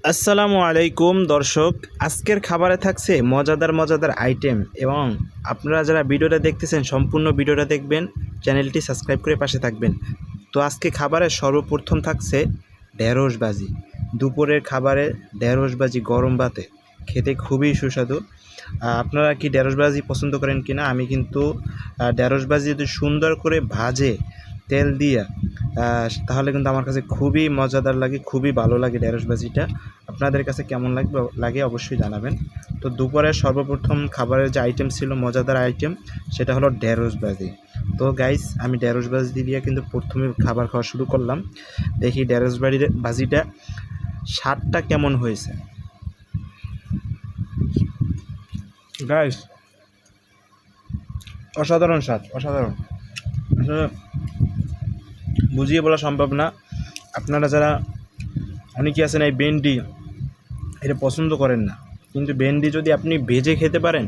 আসসালামু আলাইকুম দর্শক, আজকের খাবারে থাকছে মজাদার মজাদার আইটেম এবং আপনারা যারা ভিডিওটা দেখতেছেন সম্পূর্ণ ভিডিওটা দেখবেন, চ্যানেলটি সাবস্ক্রাইব করে পাশে থাকবেন। তো আজকে খাবারে সর্বপ্রথম থাকছে ঢেঁড়স ভাজি। দুপুরের খাবারে ঢেঁড়স ভাজি গরম ভাতে খেতে খুবই সুস্বাদু। আপনারা কি ঢেঁড়স ভাজি পছন্দ করেন কিনা? আমি কিন্তু ঢেঁড়স ভাজি যদি সুন্দর করে ভাজে তেল দিয়ে তাহলে কিন্তু আমার কাছে খুবই মজাদার লাগে, খুবই ভালো লাগে ঢেঁড়স ভাজিটা। আপনাদের কাছে কেমন লাগে অবশ্যই জানাবেন। তো দুপুরের সর্বপ্রথম খাবারের যে আইটেম ছিল, মজাদার আইটেম, সেটা হলো ঢেঁড়স ভাজি। তো গাইস, আমি ঢেঁড়স ভাজি দিয়ে কিন্তু প্রথমে খাবার খাওয়া শুরু করলাম। দেখি ঢেঁড়স ভাজিটা স্বাদটা কেমন হয়েছে। গাইস, অসাধারণ স্বাদ, অসাধারণ। আসলে বুঝিয়ে বলা সম্ভব না। আপনারা যারা অনেকেই আছেন এই ভেন্ডি এটা পছন্দ করেন না, কিন্তু ভেন্ডি যদি আপনি ভেজে খেতে পারেন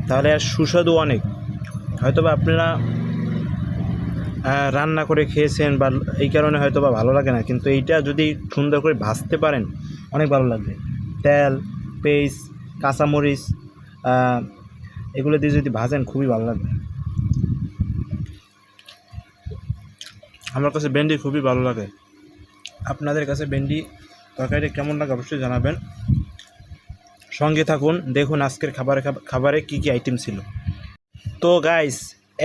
তাহলে আর সুস্বাদু অনেক। হয়তোবা আপনারা রান্না করে খেয়েছেন বা এই কারণে হয়তোবা ভালো লাগে না, কিন্তু এইটা যদি সুন্দর করে ভাজতে পারেন অনেক ভালো লাগবে। তেল, পেঁয়াজ, কাঁচামরিচ এগুলো দিয়ে যদি ভাজেন খুবই ভালো লাগবে। আমার কাছে ভেন্ডি খুবই ভালো লাগে। আপনাদের কাছে ভেন্ডি তরকারিটা কেমন লাগে অবশ্যই জানাবেন। সঙ্গে থাকুন, দেখুন আজকের খাবারে কী কী আইটেম ছিল। তো গাইস,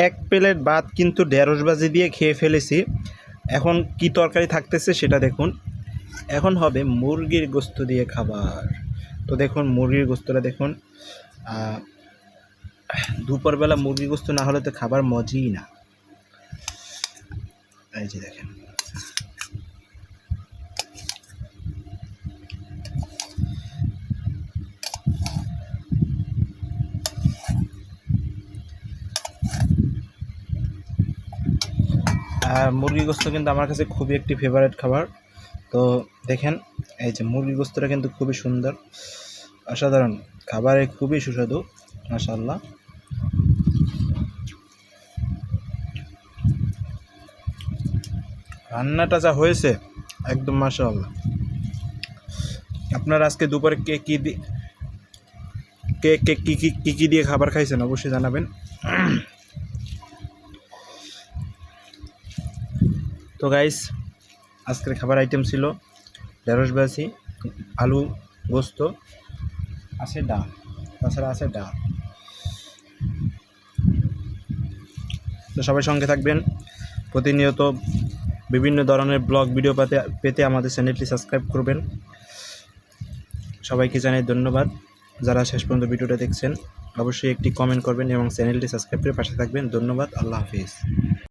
এক প্লেট ভাত কিন্তু ঢেঁড়স ভাজি দিয়ে খেয়ে ফেলেছি। এখন কি তরকারি থাকতেছে সেটা দেখুন। এখন হবে মুরগির গোস্ত দিয়ে খাবার। তো দেখুন মুরগির গোস্তটা দেখুন। দুপুরবেলা মুরগির গোস্ত না হলে তো খাবার মজাই না। এই যে দেখেন, মুরগি গোস্ত কিন্তু আমার কাছে খুবই একটি ফেভারিট খাবার। তো দেখেন, এই যে মুরগি গোস্তটা কিন্তু খুবই সুন্দর, অসাধারণ, খাবারে খুবই সুস্বাদু, মাশাআল্লাহ। রান্নাটা যা হয়েছে একদম মাশাআল্লাহ। আপনারা আজকে দুপুরে কি দিয়ে খাবার খাইছেন অবশ্যই জানাবেন। তো গাইস, আজকের খাবার আইটেম ছিল ঢেঁড়স ভাজি, আলু গোস্ত, আছে ডাল, তাছাড়া আছে ডাল। তো সবাই সঙ্গে থাকবেন। প্রতিনিয়ত বিভিন্ন ধরনের ব্লগ ভিডিও পেতে আমাদের চ্যানেলটি সাবস্ক্রাইব করবেন। সবাইকে জানাই ধন্যবাদ। যারা শেষ পর্যন্ত ভিডিওটা দেখছেন অবশ্যই একটি কমেন্ট করবেন এবং চ্যানেলটি সাবস্ক্রাইব করে পাশে থাকবেন। ধন্যবাদ। আল্লাহ হাফিজ।